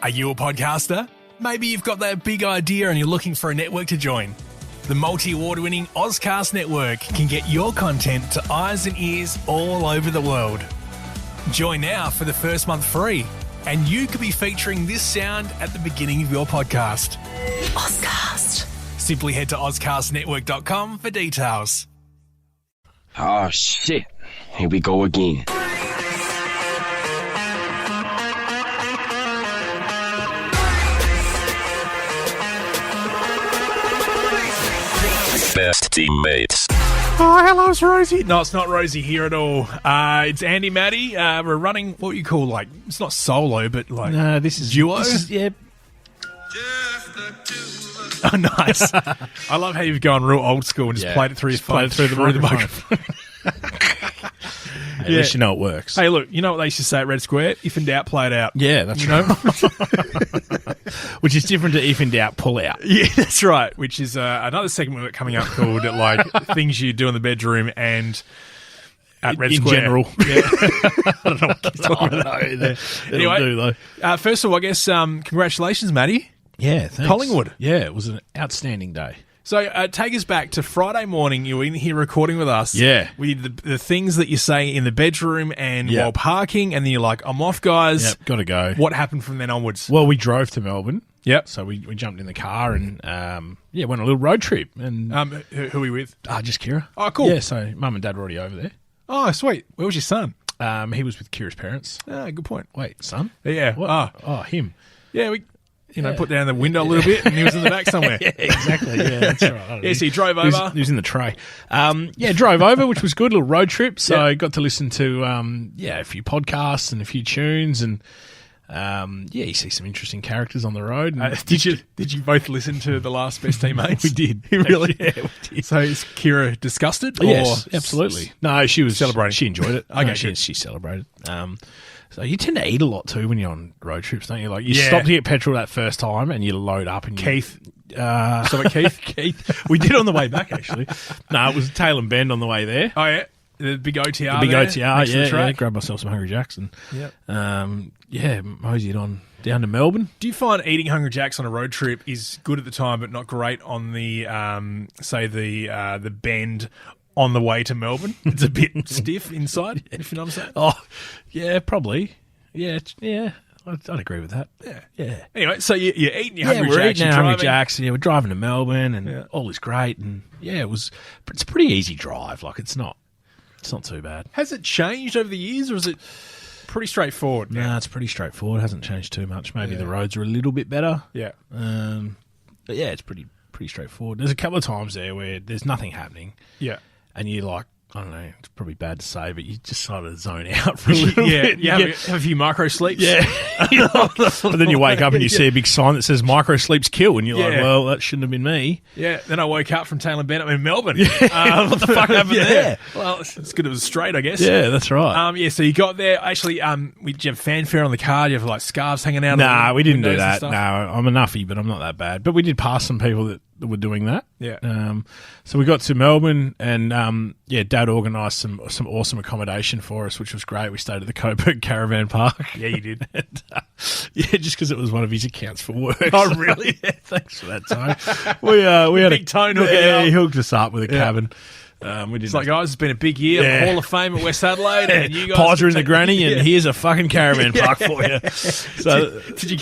Are you a podcaster? Maybe you've got that big idea and you're looking for a network to join. The multi-award-winning Auscast network can get your content to eyes and ears all over the world. Join now for the first month free, and you could be featuring this sound at the beginning of your podcast. Auscast. Simply head to auscastnetwork.com for details. Oh, shit. Here we go again. Best teammates. Oh, hello, it's Rosie. No, it's not Rosie here at all. It's Andy, Matty. We're running what you call, like, it's not solo, but like no, this is duo. Yeah. Oh, nice. I love how you've gone real old school and just played it through your phone. Through the microphone. At least you know it works. Hey, look, you know what they used to say at Red Square? If in doubt, play it out. Yeah, that's right. Which is different to if in doubt, pull out. Yeah, that's right. Which is another segment we're coming up called like things you do in the bedroom and at Red Square. In general. Yeah. I don't know what you're talking about. Anyway, do, though. First of all, I guess congratulations, Matty. Yeah, thanks. Collingwood. Yeah, it was an outstanding day. So take us back to Friday morning. You were in here recording with us. Yeah. We did the things that you say in the bedroom and while parking, and then you're like, I'm off, guys. Yep, got to go. What happened from then onwards? Well, we drove to Melbourne. Yep. So we jumped in the car and, went on a little road trip. And who are we with? just Kira. Oh, cool. Yeah, so Mum and Dad were already over there. Oh, sweet. Where was your son? He was with Kira's parents. Ah, good point. Wait, son? Yeah. What? Oh, him. Yeah, we... put down the window a little bit, and he was in the back somewhere. Yeah, exactly. Yeah, that's right. So he drove over. He was in the tray. Drove over, which was good. A little road trip. So I got to listen to a few podcasts and a few tunes, and you see some interesting characters on the road. And did you both listen to The Last Best Teammates? We did. Really? Yeah, we did. So is Kira disgusted? Yes, absolutely. No, she was celebrating. She enjoyed it. Okay, she celebrated. So you tend to eat a lot too when you're on road trips, don't you? Like you stop to get petrol that first time and you load up. And Keith. Keith. We did on the way back, actually. No, it was Tail and Bend on the way there. Oh, yeah. The big OTR. The big there, OTR, yeah. Grabbed myself some Hungry Jacks and Yep. moseyed on down to Melbourne. Do you find eating Hungry Jacks on a road trip is good at the time but not great on the, the Bend on the way to Melbourne? It's a bit stiff inside, if you know what I'm saying. Oh, yeah, probably. Yeah, I'd agree with that. Yeah. Anyway, so you're eating your Hungry Jacks. We're eating our Hungry driving. Jacks. Yeah, we're driving to Melbourne, and all is great. And it's a pretty easy drive. Like it's not too bad. Has it changed over the years, or is it pretty straightforward? No, it's pretty straightforward. It hasn't changed too much. Maybe the roads are a little bit better. Yeah. But yeah, it's pretty straightforward. There's a couple of times there where there's nothing happening. Yeah. And you're like, I don't know, it's probably bad to say, but you just sort of zone out for a little bit. You have a few micro sleeps. Yeah. But then you wake up and you see a big sign that says micro sleeps kill, and you're like, well, that shouldn't have been me. Yeah. Then I woke up from Taylor Bennett in Melbourne. What the fuck happened there? Well, it's good it was straight, I guess. Yeah, that's right. So you got there. Actually, did you have fanfare on the car? Did you have like scarves hanging out? Nah, we didn't do windows that. No, I'm a nuffy, but I'm not that bad. But we did pass some people that were doing that. Yeah. So we got to Melbourne, and Dad organised some awesome accommodation for us, which was great. We stayed at the Coburg Caravan Park. Yeah, you did. And, just because it was one of his accounts for work. Oh, really? Yeah, thanks for that, Tone. we had big Tone hooking he up. hooked us up with a cabin. We didn't. It's like, guys, it's been a big year. Hall of Fame at West Adelaide, and you guys Pies are in the granny, and here's a fucking caravan park for you. So, did you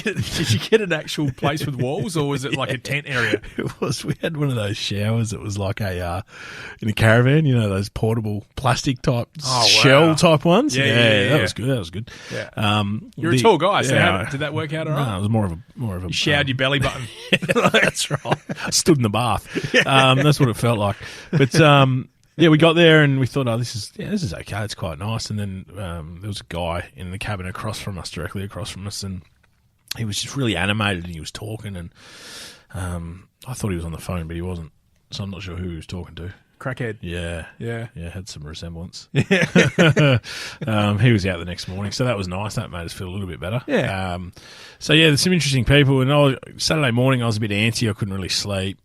get an actual place with walls, or was it like a tent area? It was. We had one of those showers that was like in a caravan. You know, those portable plastic type shell type ones. Yeah. That was good. That was good. Yeah. You're a tall guy, so did that work out all right? No, it was more of a. You showered your belly button. That's right. I stood in the bath. That's what it felt like. But we got there and we thought, this is okay. It's quite nice. And then there was a guy in the cabin directly across from us, and he was just really animated and he was talking, and I thought he was on the phone, but he wasn't. So I'm not sure who he was talking to. Crackhead. Yeah, had some resemblance. He was out the next morning, so that was nice. That made us feel a little bit better. Yeah. There's some interesting people, and Saturday morning I was a bit antsy. I couldn't really sleep.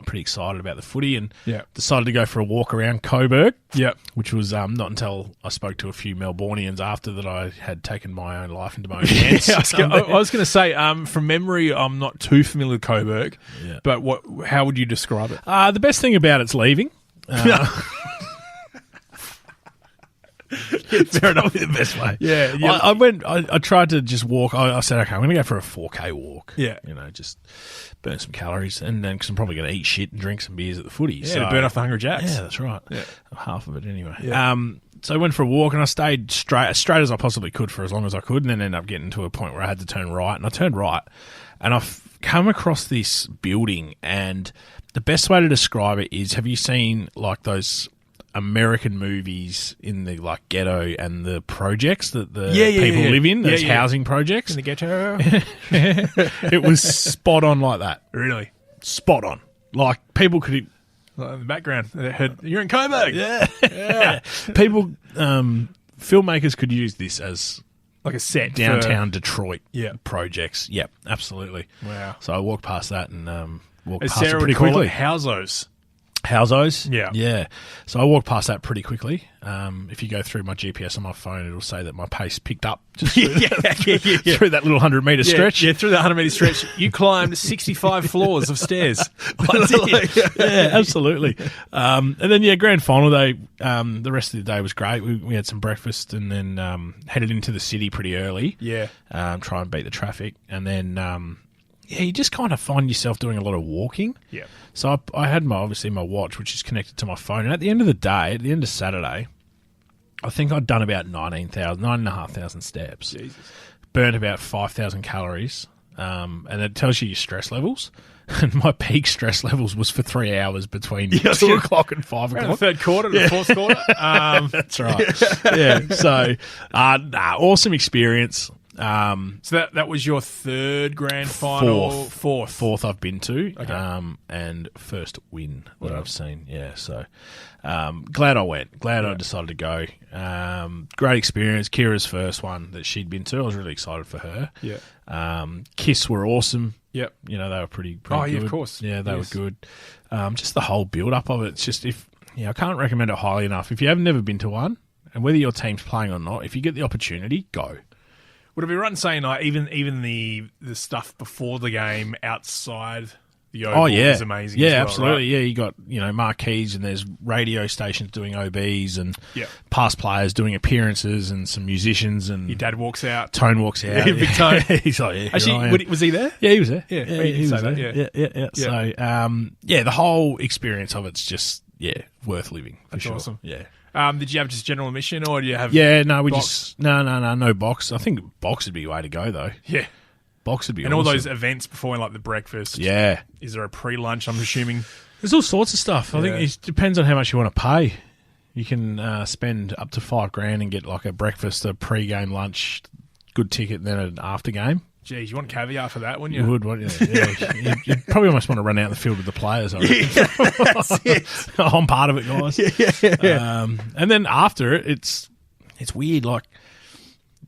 pretty excited about the footy and Yeah. decided to go for a walk around Coburg. Yep. Which was not until I spoke to a few Melbournians after that I had taken my own life into my own hands. I was going to say, from memory, I'm not too familiar with Coburg, Yeah. but how would you describe it? The best thing about it's leaving. Fair enough. The best way. Yeah. I tried to just walk. I said, okay, I'm going to go for a 4K walk. Yeah. Just burn some calories, and then because I'm probably going to eat shit and drink some beers at the footy. Yeah, to burn off the Hungry Jacks. Yeah, that's right. Yeah. Half of it anyway. Yeah. So I went for a walk, and I stayed straight as I possibly could for as long as I could, and then ended up getting to a point where I had to turn right, and I turned right, and I've come across this building, and the best way to describe it is, have you seen like those American movies in the like ghetto and the projects that the people live in, those housing projects? In the ghetto? It was spot on like that. Really? Spot on. Like people could... Like in the background, they heard, you're in Coburg. Yeah. People, filmmakers could use this as Like a set. downtown Detroit Yeah. projects. Yep, absolutely. Wow. So I walked past that and walked As past Sarah it pretty would call quickly. it, housos. Housos? Yeah. Yeah. So I walked past that pretty quickly. If you go through my GPS on my phone, it'll say that my pace picked up just through, through that little 100-metre stretch. Yeah, through that 100-metre stretch. You climbed 65 floors of stairs. I did. Yeah, absolutely. And then, grand final day, the rest of the day was great. We had some breakfast and then headed into the city pretty early. Yeah. Try and beat the traffic. And then, you just kind of find yourself doing a lot of walking. Yeah. So I had my watch, which is connected to my phone. And at the end of the day, at the end of Saturday, I think I'd done about 9,500 steps. Jesus. Burnt about 5,000 calories. And it tells you your stress levels. And my peak stress levels was for 3 hours between 2 o'clock and 5 Around o'clock. the third quarter to the fourth quarter. That's right. Yeah. So, awesome experience. So that was your third grand final? Fourth I've been to. Okay. And first win that I've seen. Yeah. So, glad I went. Glad I decided to go. Great experience. Kira's first one that she'd been to. I was really excited for her. Yeah. Kiss were awesome. Yep. They were pretty Oh, good. yeah, of course. Yeah, they Yes. were good. Just the whole build-up of it. It's just I can't recommend it highly enough. If you have never been to one, and whether your team's playing or not, if you get the opportunity, go. Would it be right in saying like even the stuff before the game outside the Oval is amazing? Yeah, as well, absolutely. right? Yeah, you got marquees and there's radio stations doing OBs and Yeah. past players doing appearances and some musicians and Your dad walks out. Tone walks out. Yeah, big Tone. He's like, yeah, here I Actually, am. was he there? Yeah, he was there. Yeah, he he did was say there. that, Yeah. So, the whole experience of it's just worth living. For That's sure. awesome. Yeah. Did you have just general admission or do you have? Yeah, no, we box? just no box. I think box would be the way to go though. Yeah. Box would be And awesome. all those events before, like the breakfast. Yeah, Is there a pre-lunch? I'm assuming. there's all sorts of stuff. I think Yeah. it depends on how much you want to pay. You can spend up to $5,000 and get like a breakfast, a pre-game lunch, good ticket, and then an after game. Geez, you want caviar for that, wouldn't you? You would, wouldn't you? Yeah. You'd probably almost want to run out in the field with the players. I reckon. That's it. I'm part of it, guys. And then after it, it's weird. Like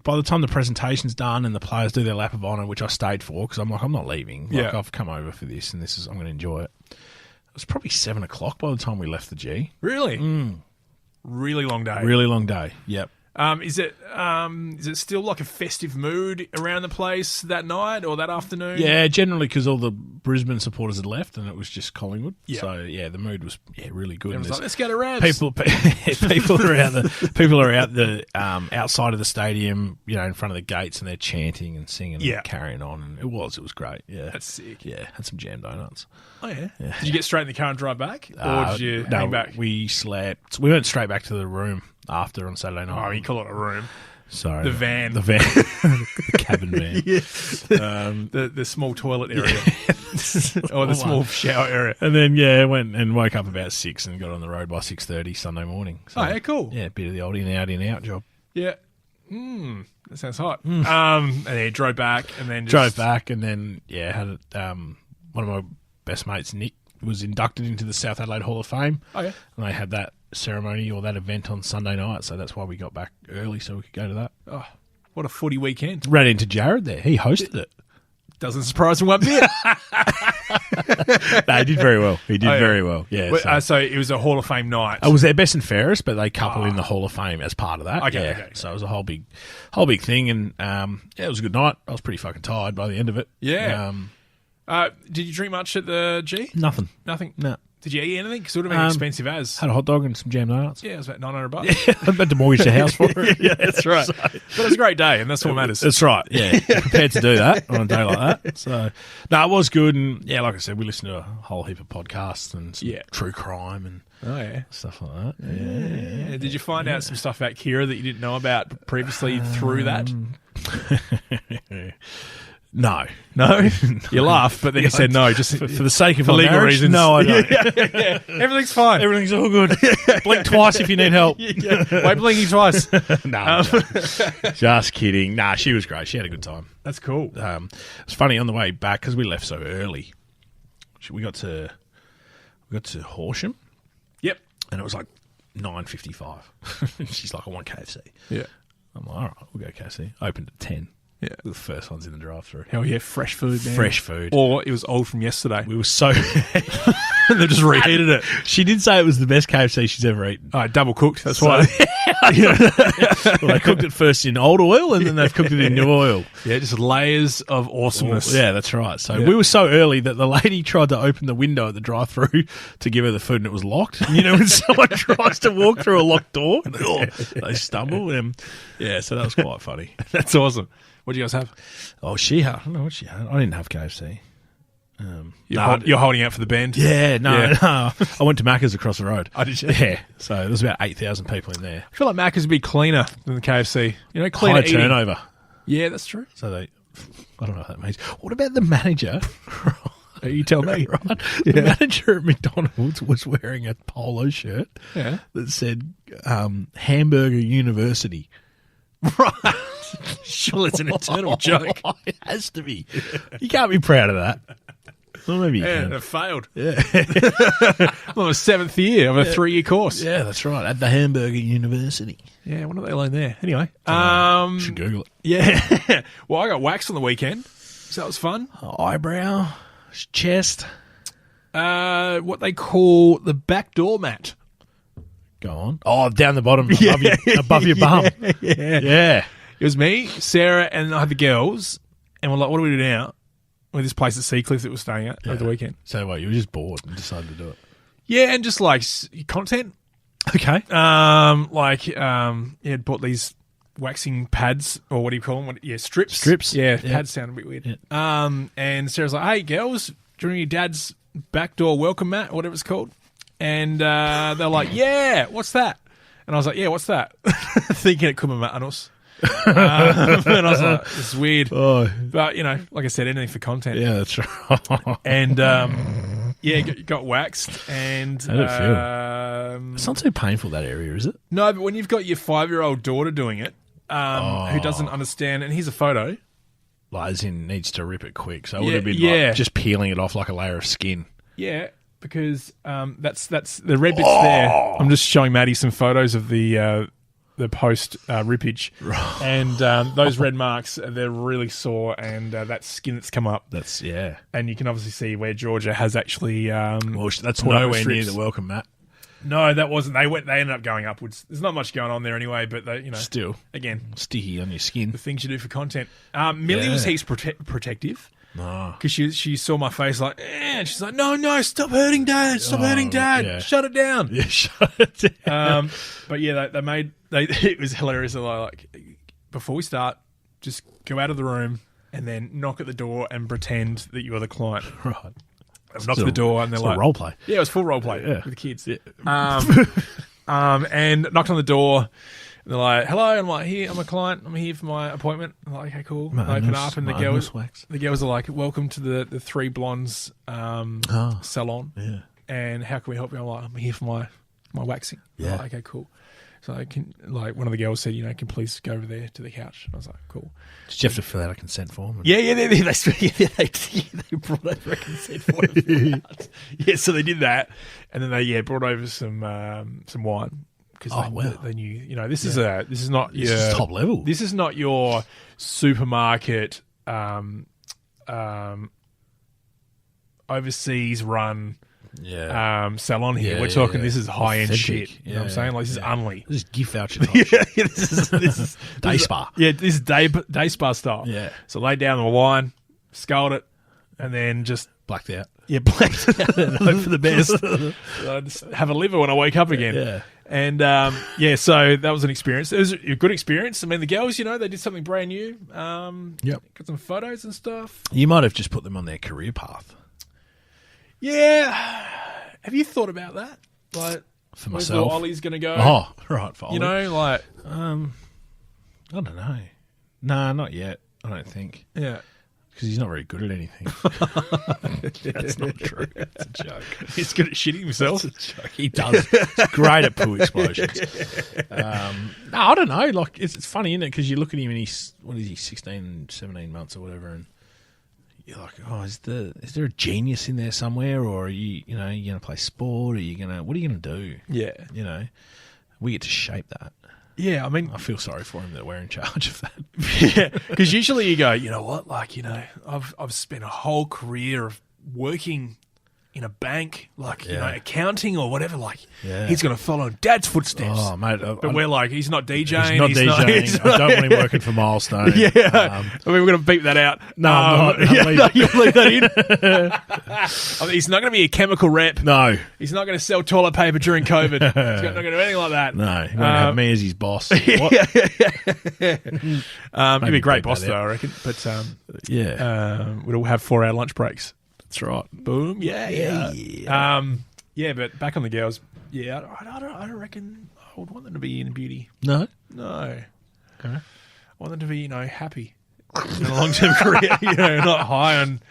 by the time the presentation's done and the players do their lap of honour, which I stayed for because I'm not leaving. Like, Yeah. I've come over for this, and I'm going to enjoy it. It was probably 7 o'clock by the time we left the G. Really? Really long day. Really long day. Yep. Is it still like a festive mood around the place that night or that afternoon? Yeah, generally because all the Brisbane supporters had left and it was just Collingwood. Yeah. So the mood was really good. Everyone's And like, let's go to Rabs. people are out the outside of the stadium, in front of the gates, and they're chanting and singing and carrying on. And it was great. Yeah, That's sick. Yeah, had some jam donuts. Oh yeah. Did you get straight in the car and drive back, or did you hang back? We slept. We went straight back to the room after on Saturday night. Oh, you call it a room. Sorry, The van. the cabin van. The small toilet area, or the small shower area. And then went and woke up about 6 and got on the road by 6:30 Sunday morning. So, Oh, yeah, cool. Yeah, a bit of the old in out job. Yeah. That sounds hot. And then drove back, and then Drove back and then had one of my best mates, Nick, was inducted into the South Adelaide Hall of Fame. Oh yeah. And they had that ceremony or that event on Sunday night, so that's why we got back early so we could go to that. Oh, what a footy weekend. Ran into Jared there. He hosted it. Doesn't surprise me one bit. No, he did very well. He did very well. Yeah. So it was a Hall of Fame night. It was their best and fairest, but they coupled in the Hall of Fame as part of that. Okay. So it was a whole big thing, and it was a good night. I was pretty fucking tired by the end of it. Yeah. Did you drink much at the G? Nothing. No. Did you eat anything? Because it would have been expensive as. Had a hot dog and some jam donuts. Yeah, it was about $900. Yeah, I had to mortgage the house for it. Yeah, that's right. But it was a great day, and that's what matters. That's right. Yeah, prepared to do that on a day like that. So, no, it was good, and yeah, like I said, we listened to a whole heap of podcasts and some true crime and stuff like that. Yeah. Did you find out some stuff about Kira that you didn't know about previously through that? No. You laughed, but then you said no, just for the sake of legal marriage, reasons. No, I don't. Yeah. Everything's fine. Everything's all good. Blink twice if you need help. Wait, blinking twice. No, just kidding. Nah, she was great. She had a good time. That's cool. It's funny on the way back because we left so early. We got to Horsham. Yep. And it was like 9:55. She's like, I want KFC. Yeah. I'm like, all right, we'll go KFC. Opened at 10. Yeah. The first one's in the drive-through. Hell yeah, fresh food, man. Fresh food. Or it was old from yesterday. We were so... They just reheated it. She did say it was the best KFC she's ever eaten. Double cooked, that's why. Well, they cooked it first in old oil and then they've cooked it in new oil. Yeah, just layers of awesomeness. Yeah, that's right. So we were so early that the lady tried to open the window at the drive-thru to give her the food and it was locked. And, you know, when someone tries to walk through a locked door, they stumble. So that was quite funny. That's awesome. What did you guys have? Oh, I don't know what she had. I didn't have KFC. You're holding out for the band? Yeah, no. I went to Macca's across the road. Oh, did you? Yeah. So there was about 8,000 people in there. I feel like Macca's would be cleaner than the KFC. You know, cleaner High turnover. Yeah, that's true. So I don't know what that means. What about the manager? You tell me. Right? The manager at McDonald's was wearing a polo shirt that said Hamburger University. Right. Sure, it's an eternal joke. It has to be. You can't be proud of that. Well, maybe you can. It failed. Yeah. Well, it was 7th year of a 3-year course. Yeah, that's right. At the Hamburger University. Yeah, what do they learn there? Anyway. Should Google it. Yeah. Well, I got waxed on the weekend, so that was fun. Eyebrow, chest. What they call the backdoor mat. Go on. Oh, down the bottom, above your bum. Yeah. It was me, Sarah, and I had the girls, and we're like, what do we do now? With this place at Seacliff that we're staying at over the weekend. So what, you were just bored and decided to do it? Yeah, and just like content. Okay. Had bought these waxing pads, or what do you call them? Strips. Strips. Yeah, pads sound a bit weird. Yeah. And Sarah's like, hey, girls, during your dad's backdoor welcome mat, or whatever it's called. And they're like, yeah, what's that? And I was like, yeah, what's that? Thinking it could be Manos. And I was like, it's weird. Oh. But, you know, like I said, anything for content. Yeah, that's right. And, got waxed. And how did it feel? It's not too painful, that area, is it? No, but when you've got your 5-year-old daughter doing it, who doesn't understand, and here's a photo. Like, as in, needs to rip it quick. So it would have been like just peeling it off like a layer of skin. Yeah. Because that's the red bit's there. I'm just showing Maddie some photos of the post rippage, and those red marks, they're really sore, and that skin that's come up. And you can obviously see where Georgia has actually. That's nowhere near the welcome mat. No, that wasn't. They ended up going upwards. There's not much going on there anyway, but they, still again sticky on your skin. The things you do for content. Millie was heaps protective. Because she saw my face like, and she's like, no, stop hurting Dad, hurting Dad, shut it down. Yeah, shut it down. But yeah, it was hilarious. They're like, before we start, just go out of the room and then knock at the door and pretend that you are the client. Right. Knock at the door and they're like, role play. Yeah, it was full role play with the kids. Yeah. And knocked on the door. They're like, hello, I'm like, here, I'm a client, I'm here for my appointment. I'm like, okay, cool. I open up and the girls are like, welcome to the Three Blondes salon. Yeah. And how can we help you? I'm like, I'm here for my waxing. Yeah. Like, okay, cool. So one of the girls said, can please go over there to the couch. I was like, cool. Did you have to fill out a consent form? Yeah, they brought over a consent form. Yeah, so they did that. And then they brought over some wine. Because they knew, this is not this is top level. This is not your supermarket overseas run Yeah. salon here. Yeah, We're talking yeah. this is high end Authentic. shit. You know what I'm saying? Like, this is Unley. This is gift voucher type shit. Yeah, this is Day spa. Yeah, this is day spa style. Yeah. So lay down the wine, sculled it, and then just Blacked out. blanked it out and hope for the best. Just have a liver when I wake up again. Yeah. And so that was an experience. It was a good experience. I mean, the girls, they did something brand new. Yep. Got some photos and stuff. You might have just put them on their career path. Yeah. Have you thought about that? Like, For where's myself. Ollie's going to go? Oh, right. For Ollie. Like, I don't know. Nah, not yet. I don't think. yeah. Because he's not very good at anything. That's not true. That's a joke. He's good at shitting himself. That's a joke. He does. He's great at poo explosions. No, I don't know. Like, it's funny, isn't it? Because you look at him and he's, 16, 17 months or whatever, and you're like, oh, is there a genius in there somewhere, or are you going to play sport? What are you going to do? Yeah. We get to shape that. Yeah, I mean, I feel sorry for him that we're in charge of that. yeah, because usually you go, you know what, like, I've spent a whole career of working in a bank, like, accounting or whatever, like, he's going to follow Dad's footsteps. Oh, mate. But we're like, he's not DJing. He's not DJing. I don't want him working for Milestone. Yeah. I mean, we're going to beep that out. No, I'm not. You'll leave that in. I mean, he's not going to be a chemical rep. No. He's not going to sell toilet paper during COVID. He's not going to do anything like that. No, he won't have me as his boss. What? He'd be a great beep boss, that though, out. I reckon. But Yeah. we'll have 4-hour lunch breaks. That's right. Boom. Yeah. But back on the girls. Yeah, I don't reckon I would want them to be in beauty. No? No. Okay. I want them to be, happy in a long-term career. Not high on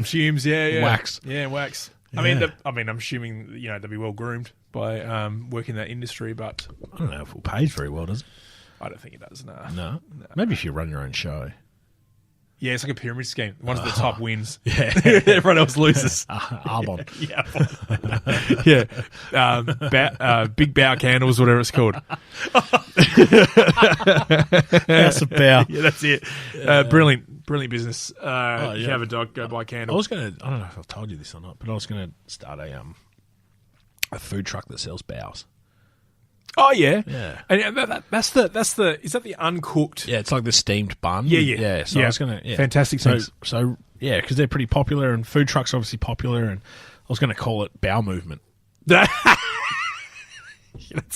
fumes. Yeah. Wax. Yeah, wax. Yeah. I mean, I'm assuming they'll be well groomed by working in that industry, but I don't know if it pays very well, does it? I don't think it does. Nah. No. Maybe if you run your own show. Yeah, it's like a pyramid scheme. One of the top wins. Yeah. Everyone else loses. Arbon. Yeah. Big bow candles, whatever it's called. House of Bow. Yeah, that's it. Brilliant business. If you have a dog, go buy I candles. don't know if I've told you this or not, but I was going to start a food truck that sells bows. Oh yeah, Yeah. And that's the is that the uncooked? Yeah, it's like the steamed bun. Yeah. Yeah, so I was going to... Yeah. Fantastic sense. So, yeah, because they're pretty popular, and food trucks are obviously popular, and I was going to call it Bow Movement. That's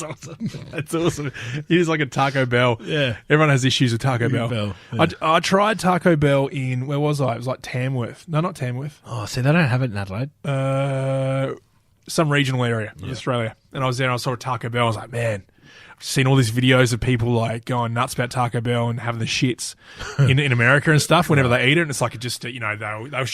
awesome. That's awesome. It is like a Taco Bell. Yeah. Everyone has issues with Taco Bell. Yeah. I tried Taco Bell in, where was I? It was like Tamworth. No, not Tamworth. Oh, see, they don't have it in Adelaide. Some regional area in Australia. And I was there and I saw a Taco Bell. I was like, man, I've seen all these videos of people like going nuts about Taco Bell and having the shits in America and stuff whenever they eat it. And it's like, they'll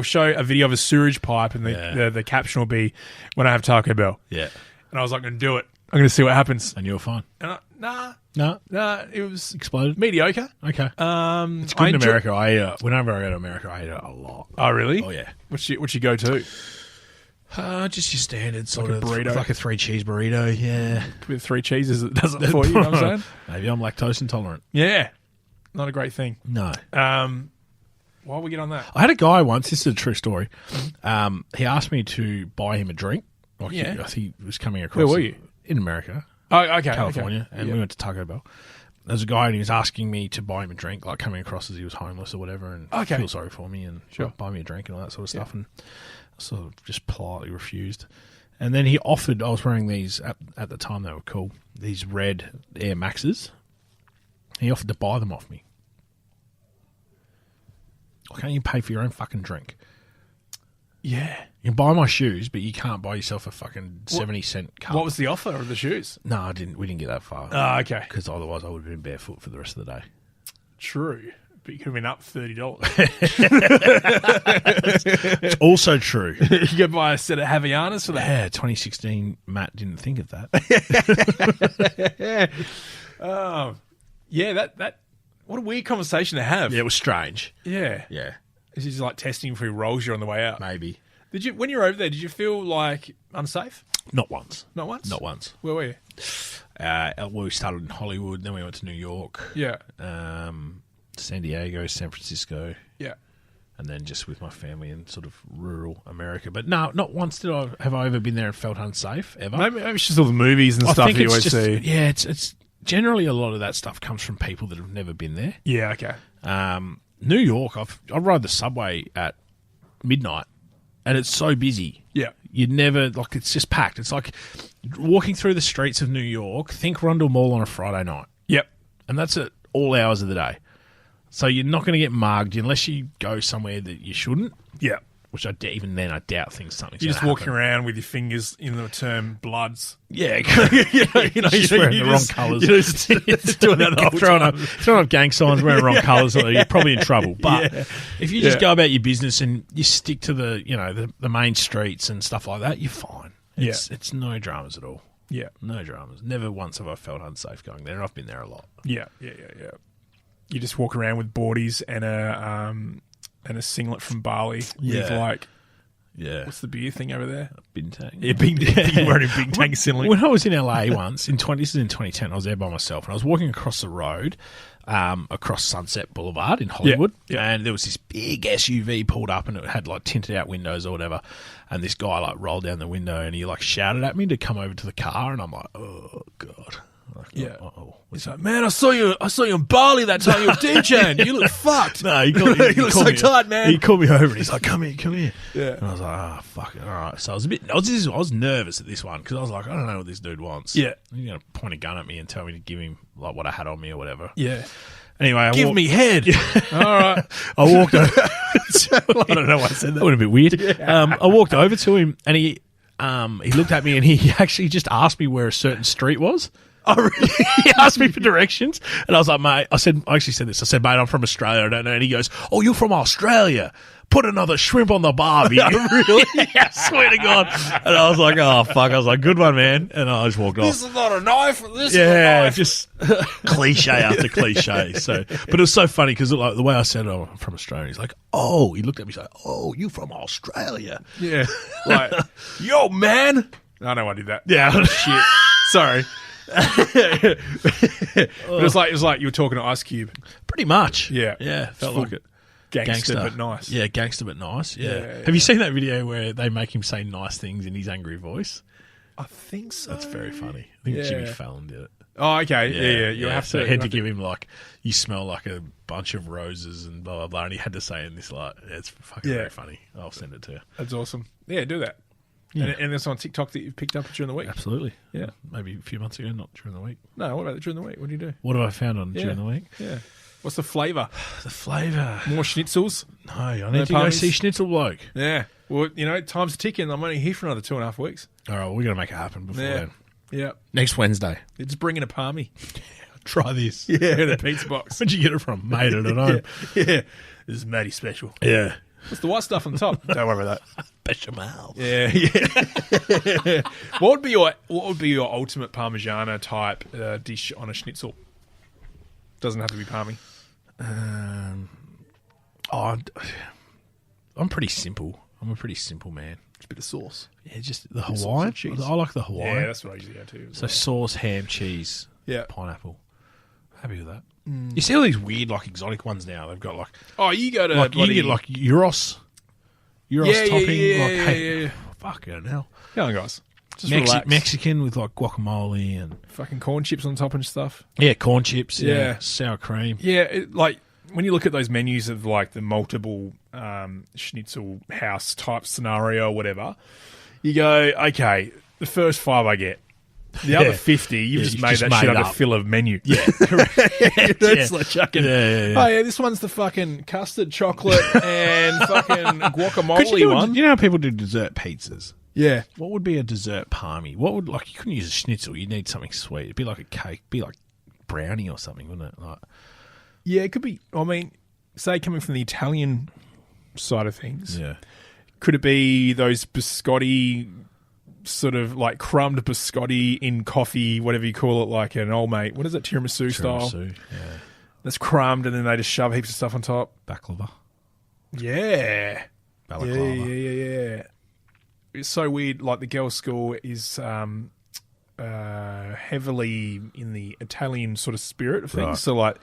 show a video of a sewage pipe and the caption will be, when I have Taco Bell. Yeah. And I was like, I'm going to do it. I'm going to see what happens. And you were fine. And nah, it was Exploded? mediocre. Okay. It's Good in America. Whenever I go to America, I eat it a lot. Oh, really? Oh, yeah. What's your go-to? Just your standard sort Like a of burrito? like a 3-cheese burrito. Yeah. With 3 cheeses, it does it for you, you know what I'm saying? Maybe I'm lactose intolerant. Yeah. Not a great thing. No. While we get on that. I had a guy once, this is a true story. He asked me to buy him a drink. Like Yeah. I think he was coming across. Where were you? In America, Oh, okay. California. Okay. And Yeah. we went to Taco Bell. There's a guy and he was asking me to buy him a drink, like coming across as he was homeless or whatever, and Okay. feel sorry for me and Sure. like, buy me a drink and all that sort of stuff. And I sort of just politely refused. And then he offered, I was wearing these, at the time they were cool, these red Air Maxes. He offered to buy them off me. Why can't you pay for your own fucking drink? Yeah. You can buy my shoes, but you can't buy yourself a fucking 70-cent cup. What was the offer of the shoes? No, we didn't get that far. Oh, okay. Because otherwise I would have been barefoot for the rest of the day. True. But you could have been up $30. It's also true. You could buy a set of Havaianas for that. Yeah, 2016, Matt didn't think of that. Yeah, that what a weird conversation to have. Yeah, it was strange. Yeah. Yeah, This is like testing for rolls you on the way out. maybe. Did you, when you were over there, did you feel like unsafe? Not once. Not once? Not once. Where were you? We started in Hollywood, then we went to New York, Yeah. San Diego, San Francisco. Yeah. and then just with my family in sort of rural America. But no, not once have I ever been there and felt unsafe ever. Maybe it's just all the movies and stuff you always see. Yeah, it's generally a lot of that stuff comes from people that have never been there. Yeah, okay. New York, I ride the subway at midnight, and it's so busy. Yeah. You'd never, like, it's just packed. It's like walking through the streets of New York, think Rundle Mall on a Friday night. Yep. And that's at all hours of the day. So you're not going to get mugged unless you go somewhere that you shouldn't. Yeah. Which even then I doubt something's You're just happen. walking around with your fingers in the term bloods. Yeah, you're just wearing the wrong colours. You're just doing that the whole time. Throwing up gang signs, wearing wrong colours, you're probably in trouble. But if you just go about your business and you stick to the main streets and stuff like that, you're fine. It's no dramas at all. Yeah. No dramas. Never once have I felt unsafe going there, and I've been there a lot. Yeah. You just walk around with boardies and a singlet from Bali with what's the beer thing over there? Bintang. Yeah, you're wearing a Bintang singlet. When I was in LA once, this is in 2010, I was there by myself, and I was walking across the road, across Sunset Boulevard in Hollywood, and there was this big SUV pulled up, and it had like tinted out windows or whatever, and this guy like rolled down the window, and he like shouted at me to come over to the car, and I'm like, oh God. He's like, man, I saw you in Bali that time. You were DJing. You look fucked. No, he look so tight, man. He called me over and he's like, come here. Yeah. And I was like, fuck it. All right. So I was nervous at this one because I was like, I don't know what this dude wants. Yeah. He's going to point a gun at me and tell me to give him like what I had on me or whatever. Yeah. Anyway, give me head. All right. I walked over. I don't know why I said that. That would have been weird. Yeah. I walked over to him and he looked at me and he actually just asked me where a certain street was. Oh, really? He asked me for directions, and I was like, mate, I actually said this. I said, mate, I'm from Australia. I don't know. And he goes, oh, you're from Australia. Put another shrimp on the barbie. Really? Yeah, I swear to God. And I was like, oh, fuck. I was like, good one, man. And I just walked off. This is not a knife. This is a knife. Just cliche after cliche. So, but it was so funny because like, the way I said, oh, I'm from Australia, he's like, oh, he looked at me, he's like, oh, you from Australia. Yeah. Like, yo, man. I know I did that. Yeah. Shit. Sorry. But it was like you were talking to Ice Cube. Pretty much. Yeah. Felt like it. Gangster but nice. Yeah, gangster but nice. Yeah. Have you seen that video where they make him say nice things in his angry voice? I think so. That's very funny. I think Jimmy Fallon did it. Oh, okay. Yeah. You have so to. He had to give him like, you smell like a bunch of roses and blah blah blah, and he had to say in this like, it's fucking very funny. I'll send it to you. That's awesome. Yeah, do that. Yeah. And it's on TikTok that you picked up during the week? Absolutely. Yeah. Maybe a few months ago, not during the week. No, what about during the week? What do you do? What have I found on during the week? Yeah. What's the flavour? The flavour. More schnitzels? No, I need to go see Schnitzel Bloke. Yeah. Well, time's ticking. I'm only here for another 2.5 weeks. All right, we're going to make it happen before then. Yeah. Next Wednesday. It's bringing a palmy. Try this. Yeah, in a pizza box. Where'd you get it from? Made it at home. Yeah. This is Matty special. Yeah. What's the white stuff on the top? Don't worry about that. Bechamel. Yeah. What would be your ultimate Parmigiano type dish on a schnitzel? Doesn't have to be palmy. I'm pretty simple. I'm a pretty simple man. Just a bit of sauce. Yeah, just the Hawaiian. Cheese. I like the Hawaiian. Yeah, that's what I usually go to. So sauce, ham, cheese, yeah, pineapple. Happy with that. You see all these weird, like, exotic ones now. They've got, like... Oh, you go to... Like, you get, like, Euros topping. Yeah. Fucking hell. Come on, guys. Just relax. Mexican with, like, guacamole and... Fucking corn chips on top and stuff. Yeah, corn chips. Yeah. Sour cream. Yeah, like, when you look at those menus of, like, the multiple schnitzel house type scenario or whatever, you go, okay, the first 5 I get. The other 50, you've just made that shit under fill of menu. Yeah. That's like chucking. Yeah. Oh, yeah, this one's the fucking custard chocolate and fucking guacamole one. You know how people do dessert pizzas? Yeah. What would be a dessert palmy? What would, like, you couldn't use a schnitzel. You'd need something sweet. It'd be like a cake. It'd be like brownie or something, wouldn't it? Like, yeah, it could be. I mean, say coming from the Italian side of things. Yeah. Could it be those biscotti, sort of like crumbed biscotti in coffee, whatever you call it, like an old mate? What is it, tiramisu style? Yeah. That's crumbed, and then they just shove heaps of stuff on top. Baklava. Yeah. Balaclava. Yeah. It's so weird. Like the girls' school is heavily in the Italian sort of spirit of things. Right. So, like,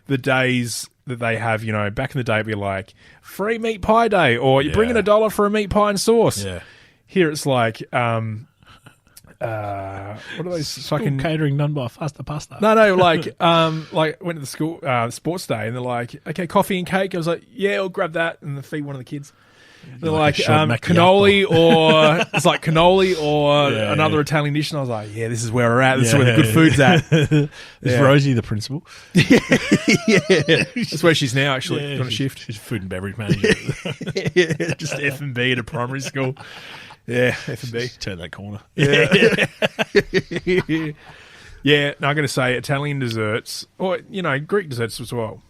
the days that they have, back in the day, it'd be like, free meat pie day, or you bring in $1 for a meat pie and sauce. Yeah. Here it's like, what are those fucking... catering done by Faster Pasta. No, like went to the school sports day, and they're like, okay, coffee and cake. I was like, yeah, I'll grab that, and feed one of the kids. They're like cannoli, or it's like cannoli or another Italian dish, and I was like, yeah, this is where we're at. This is where the good food's at. Is Rosie the principal? Yeah, that's where she's now. Actually, on a shift. She's food and beverage manager. Just F&B at a primary school. Yeah, F&B. Turn that corner. Yeah. Yeah, no, I'm going to say Italian desserts, or, Greek desserts as well.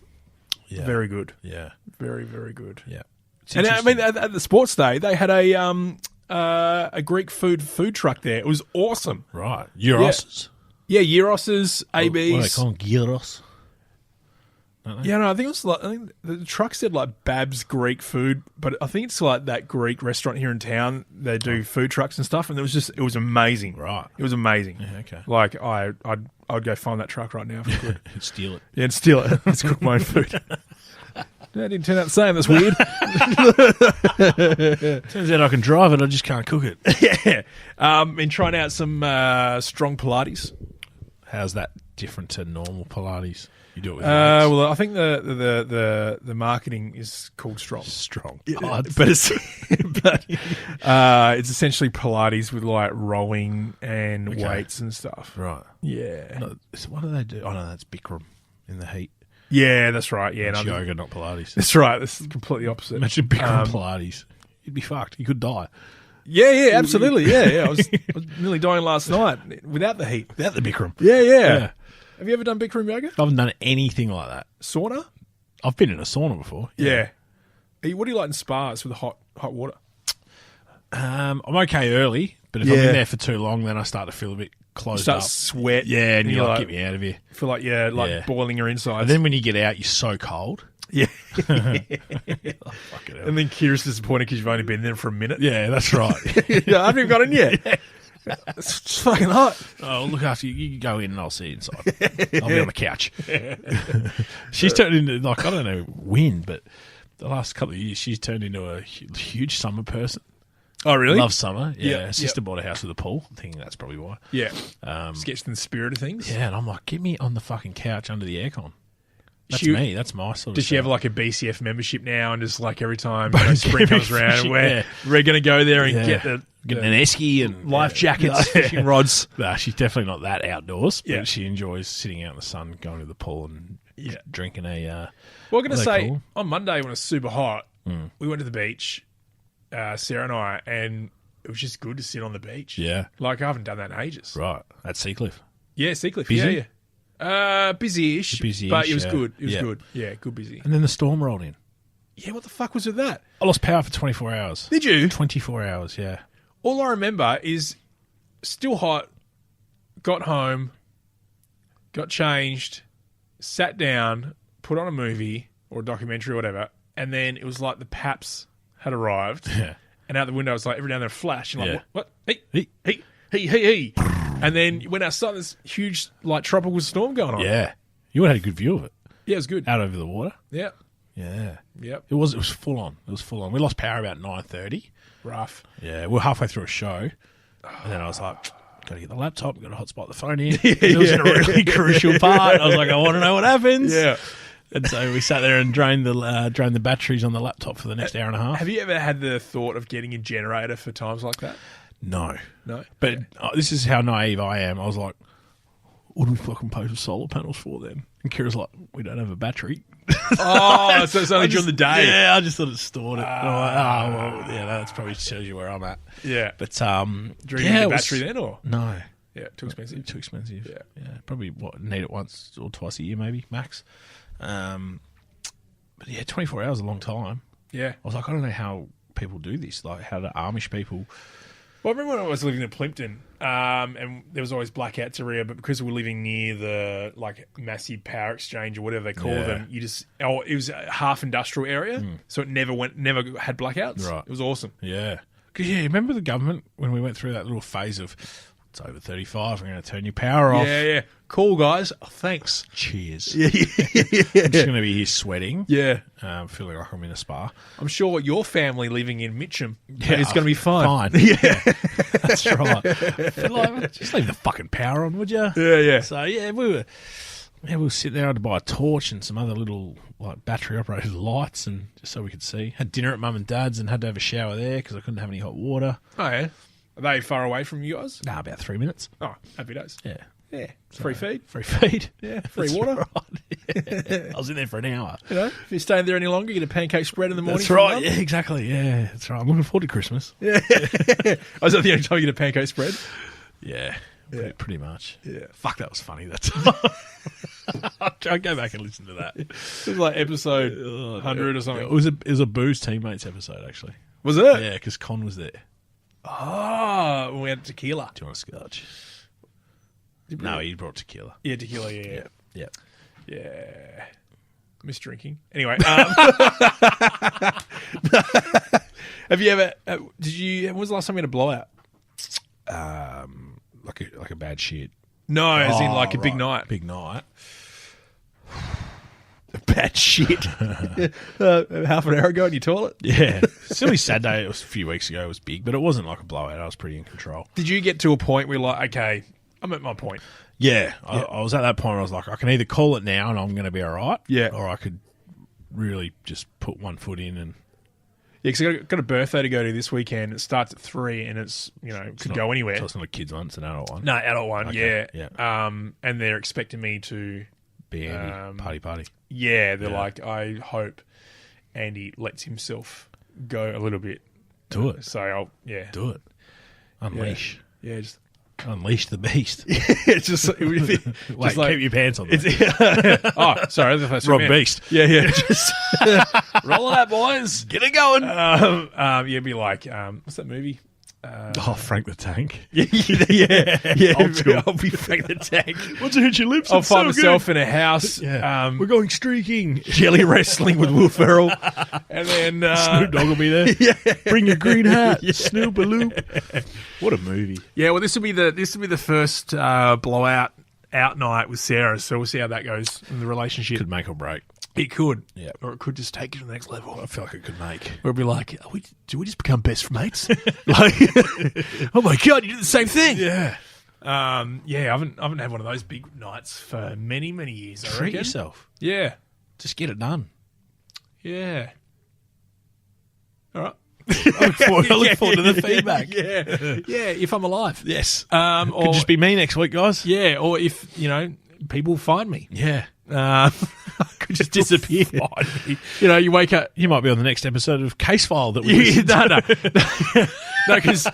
Yeah. Very good. Yeah. Very, very good. Yeah. And I mean, at the sports day, they had a Greek food truck there. It was awesome. Right. Gyros? Yeah, Euros's, ABs. What do they call them? Gyros? Yeah, no, I think the truck said like Bab's Greek food, but I think it's like that Greek restaurant here in town. They do food trucks and stuff, and it was amazing. Right. It was amazing. Yeah, okay. Like I'd go find that truck right now if I could. Steal it. Yeah, and steal it. Let's cook my own food. That didn't turn out the same. That's weird. Turns out I can drive it, I just can't cook it. Yeah. Been trying out some strong Pilates. How's that different to normal Pilates? You do it with weights. Well, I think the marketing is called Strong. Strong. But it's essentially Pilates with like rowing and weights and stuff. Right. Yeah. No, what do they do? Oh, no, that's Bikram in the heat. Yeah, that's right. Yeah, It's yoga, not Pilates. That's right. This is completely opposite. Imagine Bikram Pilates. You'd be fucked. You could die. Yeah, absolutely. Yeah. I was nearly dying last night without the heat. Without the Bikram. Yeah. Have you ever done Bikram yoga? I haven't done anything like that. Sauna? I've been in a sauna before. Yeah. What do you like in spas with the hot water? I'm okay early, but if I'm in there for too long, then I start to feel a bit closed Start up. sweat. Yeah, and you're like, get me out of here. Feel like boiling your insides. And then when you get out, you're so cold. Yeah. Fucking hell. And then Kira's disappointed because you've only been there for a minute. Yeah, that's right. I haven't even got in yet. It's fucking hot. Oh, look after you. You go in and I'll see you inside. I'll be on the couch. She's turned into, like, I don't know when, but the last couple of years, she's turned into a huge summer person. Oh, really? Loves summer. Yeah. Yep. Her sister bought a house with a pool. I'm thinking that's probably why. Yeah. Just gets in the spirit of things. Yeah, and I'm like, get me on the fucking couch under the aircon. That's She- me. That's my sort of Does she stuff. have like a BCF membership now, and just like every time spring comes around, Yeah. we're going to go there and get Getting an esky and life jackets, fishing rods. Nah, she's definitely not that outdoors, but Yeah. she enjoys sitting out in the sun, going to the pool and drinking a... Well, I'm going to Are they say, cool? on Monday when it was super hot, we went to the beach, Sarah and I, and it was just good to sit on the beach. Yeah. Like, I haven't done that in ages. Right, at Seacliff. Yeah, Seacliff. Busy? Yeah. Busy-ish. Busy-ish, But it was yeah. good. It was Yeah. good. Yeah, good busy. And then the storm rolled in. Yeah, what the fuck was with that? I lost power for 24 hours. Did you? 24 hours, yeah. All I remember is still hot, got home, got changed, sat down, put on a movie or a documentary or whatever, and then it was like the Paps had arrived. Yeah. And out the window, it's like every down there a flash. And like, Yeah. what? Hey. And then you went outside, this huge like tropical storm going on. Yeah. You would have had a good view of it. Yeah, it was good. Out over the water. Yeah. Yeah. Yep. It was full on. It was full on. We lost power about 9:30. Rough. Yeah, we were halfway through a show, and then I was like, got to get the laptop, got to hotspot the phone in. It was in a really crucial part. I was like, I want to know what happens. Yeah. And so we sat there and drained the batteries on the laptop for the next hour and a half. Have you ever had the thought of getting a generator for times like that? No. No. But this is how naive I am. I was like, what do we fucking pay for solar panels for then? And Kira's like, we don't have a battery. Oh, so it's only during the day. Yeah, I just thought it stored it. And I'm like, well, yeah, that probably tells you where I'm at. Yeah. But Do you need a battery then, or? No. Yeah, too expensive. Too expensive. Yeah. Probably need it once or twice a year, maybe max. But yeah, 24 hours is a long time. Yeah. I was like, I don't know how people do this. Like, how do Amish people? Well, I remember when I was living in Plimpton, and there was always blackouts everywhere, but because we were living near the like massive power exchange or whatever they call them, it was a half industrial area, so it never had blackouts. Right. It was awesome. Yeah. Because, yeah, remember the government when we went through that little phase of It's over 35. I'm going to turn your power off. Yeah. Cool, guys. Oh, thanks. Cheers. Yeah. I'm just going to be here sweating. Yeah. Feeling like I'm in a spa. I'm sure your family living in Mitcham is going to be fine. Yeah. That's right. But like, just leave the fucking power on, would you? Yeah. So, we were sitting there. I had to buy a torch and some other little like battery-operated lights and just so we could see. Had dinner at Mum and Dad's and had to have a shower there because I couldn't have any hot water. Oh, yeah. Are they far away from you guys? Nah, about 3 minutes. Oh, happy days. Yeah. Yeah. Free feed. Free feed. Yeah. Free That's water. Right. Yeah. I was in there for an hour. You know, if you're staying there any longer, you get a pancake spread in the morning. That's right. Yeah, exactly. Yeah, that's right. I'm looking forward to Christmas. Yeah. Was that the only time you get a pancake spread? Yeah. Pretty much. Yeah. Fuck, that was funny. That's. I'll go back and listen to that. It was like episode 100 or something. It was a Booze Teammates episode, actually. Was it? Yeah, because Con was there. Oh, we had tequila. Do you want a scotch? No, he brought tequila. Yeah, tequila. Yeah. Yeah. Miss drinking. Anyway, have you ever? When was the last time you had a blowout? Like a bad shit. No, as in like a big night. Big night. Bad shit. Half an hour ago in your toilet. Yeah. Silly Saturday, it was a few weeks ago, it was big, but it wasn't like a blowout. I was pretty in control. Did you get to a point where you're like, okay, I'm at my point? Yeah. I was at that point where I was like, I can either call it now and I'm going to be all right. Yeah. Or I could really just put one foot in and... Yeah, because I've got a birthday to go to this weekend. It starts at 3 and it's, could go anywhere. So it's not a kid's one, it's an adult one. No, adult one, Okay, yeah. And they're expecting me to... Be Andy, party. Yeah, they're like, I hope Andy lets himself go a little bit. Do it. So Do it. Unleash. Yeah, just... Unleash the beast. It's just Wait, like, keep your pants on. Oh, sorry. That's Rob Beast. Yeah. Just roll it out, boys. Get it going. It'd be like, what's that movie? Frank the Tank. Yeah. Old school. I'll be Frank the Tank. Once it hits your lips, I'll it's find so myself good. in a house. Yeah. We're going streaking. Jelly wrestling with Will Ferrell, and then Snoop Dogg will be there. Yeah. Bring your green hat. Snoop a loop. What a movie. Yeah, well, this will be the first blowout out night with Sarah, so we'll see how that goes in the relationship. Could make or break. It could, Yeah. or it could just take it to the next level. I feel like it could make. Where it'll be like, do we just become best mates? Like, oh my god, you did the same thing. Yeah. I haven't had one of those big nights for many, many years. I Treat reckon. yourself. Yeah. Just get it done. Yeah. All right. I look forward to the feedback. Yeah, if I'm alive. Yes. Or Could just be me next week, guys. yeah, or if people find me, Yeah. I could just disappear. You wake up. You might be on the next episode of Case File that we No, because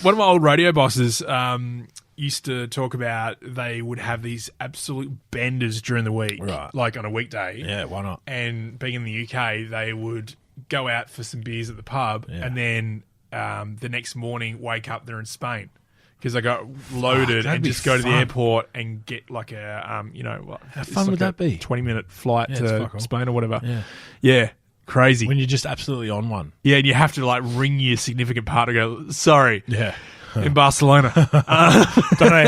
one of my old radio bosses used to talk about they would have these absolute benders during the week, Right. like on a weekday. Yeah, why not? And being in the UK, they would go out for some beers at the pub, Yeah. and then the next morning wake up they're in Spain because they got loaded that'd and be just go to the fun. airport and get like a How fun would that be? 20-minute flight Yeah, it's to fuck all. Spain or whatever. Yeah. Yeah, crazy. When you're just absolutely on one. Yeah, and you have to like ring your significant partner. Go, sorry, Yeah. in Barcelona. Don't know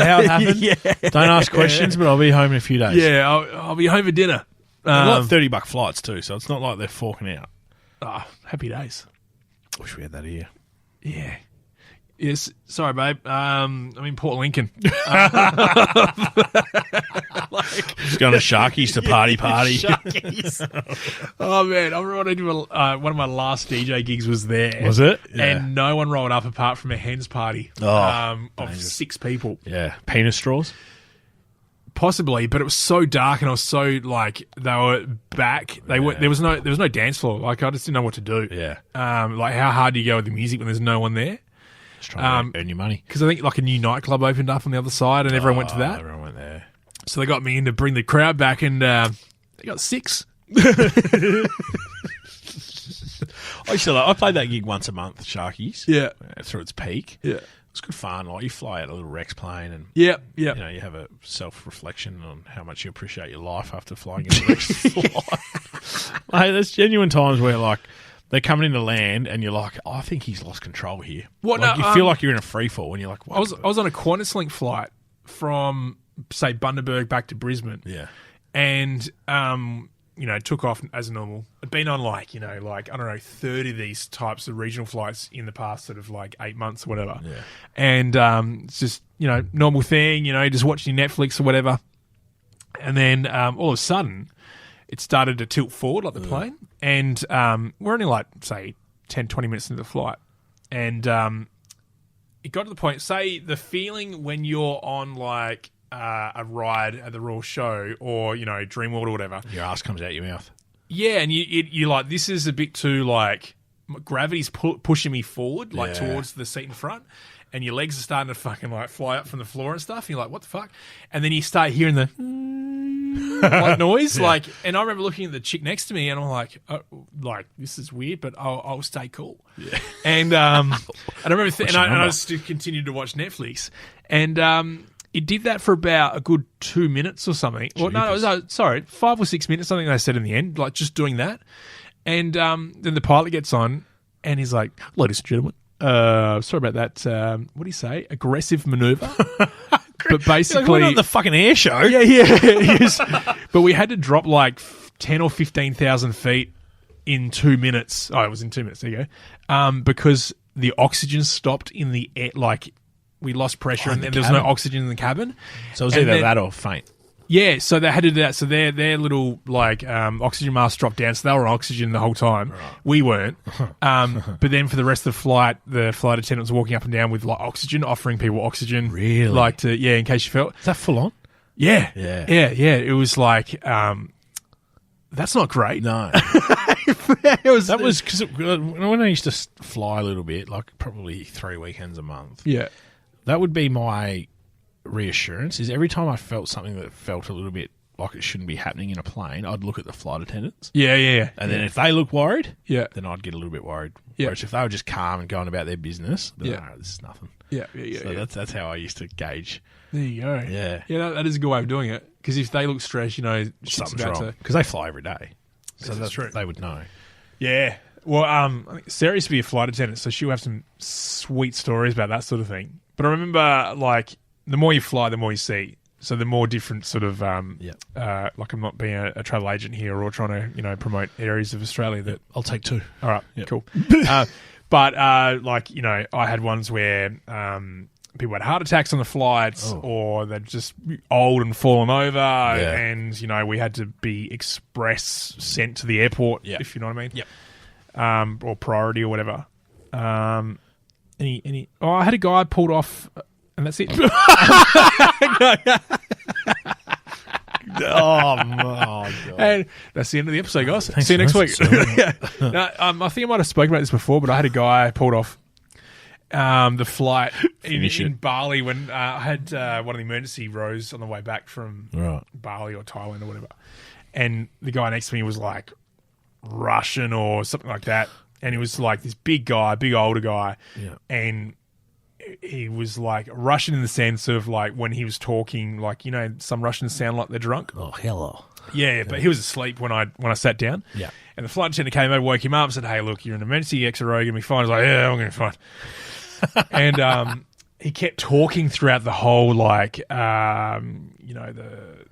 how it happened. Yeah. Don't ask questions, but I'll be home in a few days. Yeah, I'll be home for dinner. They're like $30 flights too, so it's not like they're forking out. Happy days. Wish we had that here. Yeah. Yes. Sorry, babe. I'm in Port Lincoln. Just going to Sharkies to party. Oh man, I remember when I did one of my last DJ gigs was there. Was it? Yeah. And no one rolled up apart from a hens party of 6 people. Yeah. Penis straws? Possibly, but it was so dark and I was so like they were back. There was no dance floor. Like I just didn't know what to do. Yeah. Like how hard do you go with the music when there's no one there? Just trying to earn your money. Because I think like a new nightclub opened up on the other side and everyone went to that. Everyone went there. So they got me in to bring the crowd back and they got 6. I played that gig once a month, Sharkies. Yeah. Through its peak. Yeah. It's good fun. Like you fly out a little Rex plane and Yeah. you have a self-reflection on how much you appreciate your life after flying in a Rex flight. Hey, there's genuine times where like they're coming into land, and you're like, I think he's lost control here. What? Like, No, you feel like you're in a free fall, and you're like, what? I was on a Qantas-Link flight from, say, Bundaberg back to Brisbane. Yeah. And, took off as normal. I'd been on I don't know, 30 of these types of regional flights in the past sort of 8 months or whatever. Yeah. And it's just, normal thing, just watching Netflix or whatever. And then all of a sudden, it started to tilt forward like the plane. And we're only say 10, 20 minutes into the flight. And it got to the point, say the feeling when you're on a ride at the Royal Show or, Dreamworld or whatever. Your ass comes out your mouth. Yeah, and you're like, this is a bit too, gravity's pushing me forward, towards the seat in front, and your legs are starting to fucking, fly up from the floor and stuff, and you're like, what the fuck? And then you start hearing the noise, and I remember looking at the chick next to me, and I'm like, this is weird, but I'll stay cool. Yeah. And I remember, and I just continued to watch Netflix, and it did that for about a good 2 minutes or something. Well, no, sorry, 5 or 6 minutes, I think they said in the end, just doing that. And then the pilot gets on and he's like, ladies and gentlemen, sorry about that. What do you say? Aggressive maneuver. But basically... we're on the fucking air show. Yeah. But we had to drop 10 or 15,000 feet in 2 minutes. Oh, it was in 2 minutes. There you go. Because the oxygen stopped in the air, we lost pressure and there was no oxygen in the cabin. So it was either that or faint. Yeah, so they had to do that. So their little oxygen mask dropped down, so they were on oxygen the whole time. Right. We weren't. But then for the rest of the flight attendant was walking up and down with oxygen, offering people oxygen. Really? In case you felt. Is that full on? Yeah. It was that's not great. No. That was because when I used to fly a little bit, probably 3 weekends a month. Yeah. That would be my reassurance, is every time I felt something that felt a little bit like it shouldn't be happening in a plane, I'd look at the flight attendants. Yeah. And then if they look worried, then I'd get a little bit worried. Yeah. Whereas if they were just calm and going about their business, then, this is nothing. Yeah. So that's how I used to gauge. There you go. Yeah. Yeah, that is a good way of doing it. Because if they look stressed, something's wrong. Because they fly every day. So that's true. They would know. Yeah. Well, I think Sarah used to be a flight attendant, so she'll have some sweet stories about that sort of thing. But I remember, the more you fly, the more you see. So the more different sort of, I'm not being a travel agent here or trying to, promote areas of Australia that... I'll take 2. All right, cool. But I had ones where people had heart attacks on the flights or they're just old and fallen over and, we had to be express sent to the airport, if you know what I mean. Yep. Or priority or whatever. I had a guy pulled off, and that's it. Oh, my God. And that's the end of the episode, guys. Thanks, see you next week. No, I think I might have spoken about this before, but I had a guy pulled off the flight in Bali when I had one of the emergency rows on the way back from Bali or Thailand or whatever. And the guy next to me was Russian or something like that. And he was this big guy, big older guy. Yeah. And he was Russian in the sense of when he was talking, some Russians sound like they're drunk. Oh, hello. Yeah, but he was asleep when I sat down. Yeah. And the flight attendant came over, woke him up, and said, "Hey, look, you're in an emergency exit row, you're going to be fine." I was like, "Yeah, I'm going to be fine." And he kept talking throughout the whole, the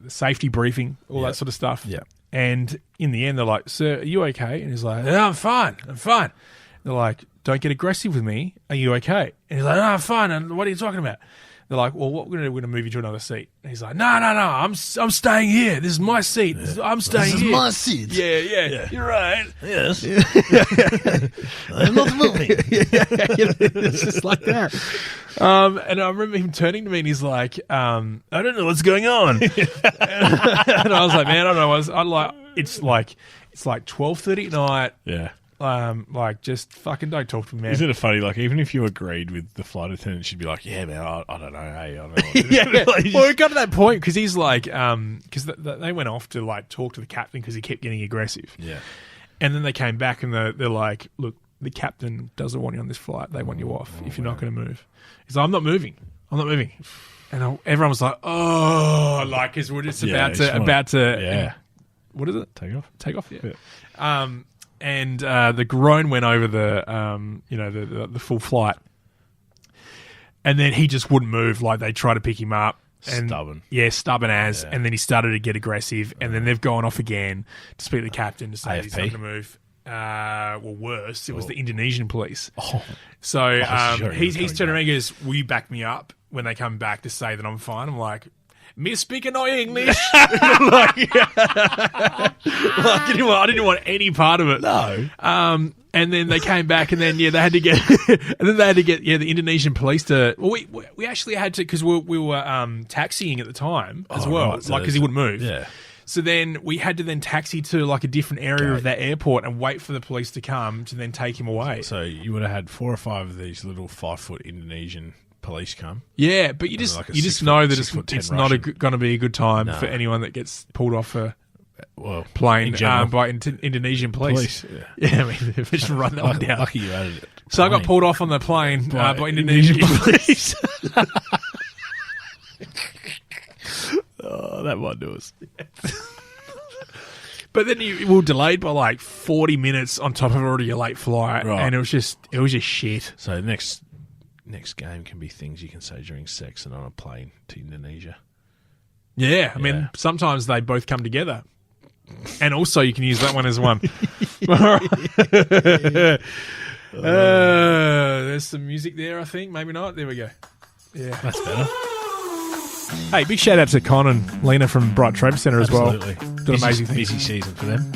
safety briefing, all that sort of stuff. Yeah. And in the end, they're like, "Sir, are you okay?" And he's like, "No, I'm fine. They're like, "Don't get aggressive with me. Are you okay?" And he's like, "No, I'm fine. And what are you talking about?" They're like, "Well, what we're going to do, we're going to move you to another seat." And he's like, No, I'm staying here. This is my seat. I'm staying here. This is my seat. Yeah. You're right. Yes. I'm not moving. It's just like that. And I remember him turning to me and he's like, "I don't know what's going on." And I was like, "Man, I don't know." It's 12:30 at night. Yeah. Just fucking don't talk to me, man. Isn't it funny? Even if you agreed with the flight attendant, she'd be like, "Yeah, man, I don't know. Hey, I don't know." Yeah. Well, it got to that point because he's because they went off to talk to the captain because he kept getting aggressive. Yeah. And then they came back and they're like, "Look, the captain doesn't want you on this flight. They want you off if you're not going to move." He's like, I'm not moving. And everyone was like, "Oh," because we're just about to. Yeah. What is it? Take off. Take off. Yeah. and the groin went over the full flight. And then he just wouldn't move. Like, they tried to pick him up. And, Stubborn. Yeah, stubborn as. Yeah. And then he started to get aggressive. And then they've gone off again to speak to the captain to say he's not going to move. Well, worse, it was the Indonesian police. So sure, he's turned around and goes, will you back me up when they come back to say that I'm fine? I'm like, me speaking no English. I didn't want any part of it. No. And then they came back, and then they had to get, the Indonesian police to. Well, we actually had to, because we were taxiing at the time as well, right, so because he wouldn't move. Yeah. So then we had to then taxi to like a different area of that airport and wait for the police to come to then take him away. So you would have had 4 or 5 of these little 5-foot Indonesian police come. Yeah, but you just like a you just 6 know foot- that 6 foot 10 it's not Russian. going to be a good time No. for anyone that gets pulled off a Well, plane in general. by Indonesian police. Yeah. Yeah, I mean, they've just run that one down. Lucky you added it. So I got pulled off on the plane by Indonesian police. Oh, that might do us. But then we were delayed by like 40 minutes on top of already a late flight, Right. and it was just shit. So next game can be things you can say during sex and on a plane to Indonesia. Yeah, I mean, Yeah. sometimes they both come together. And also you can use that one as one. There's some music there, I think. Maybe not. There we go. Yeah. That's better. Hey, big shout out to Con and Lina from Brighton Trade Centre as Absolutely. well. Did amazing things. Busy season for them.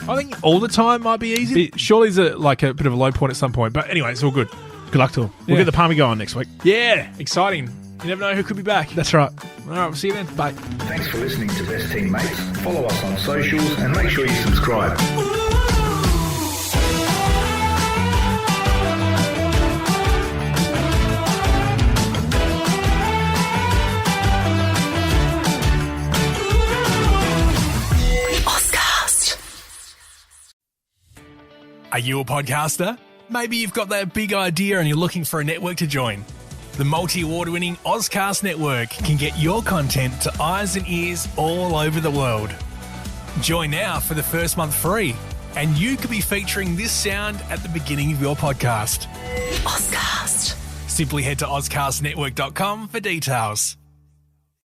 I think all the time might be easy. Surely there's a bit of a low point at some point. But anyway, it's all good. Good luck to them. We'll Yeah. get the Palmy going next week. Yeah, exciting. You never know who could be back. That's right. All right, we'll see you then. Bye. Thanks for listening to Best Teammates. Follow us on socials and make sure you subscribe. Auscast. Are you a podcaster? Maybe you've got that big idea and you're looking for a network to join. The multi-award winning Auscast network can get your content to eyes and ears all over the world. Join now for the first month free, and you could be featuring this sound at the beginning of your podcast. Auscast. Simply head to AuscastNetwork.com for details.